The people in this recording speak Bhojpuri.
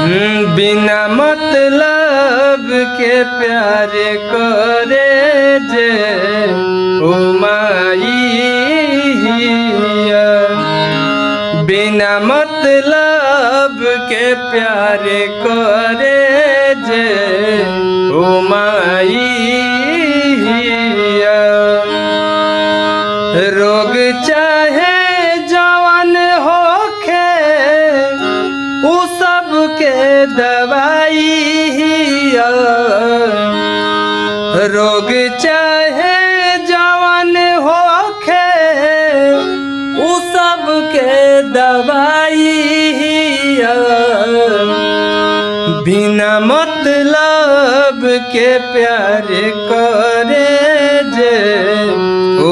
बिना मतलब के प्यार करे जे ओ माइया, बिना मतलब के प्यार करे जे ओ माइया। रोग चाहे जवन होखे उ सब के दवाई, रोग चाहे जवन होखे उ सब के दवाई। बिना मतलब के प्यार करे जे ओ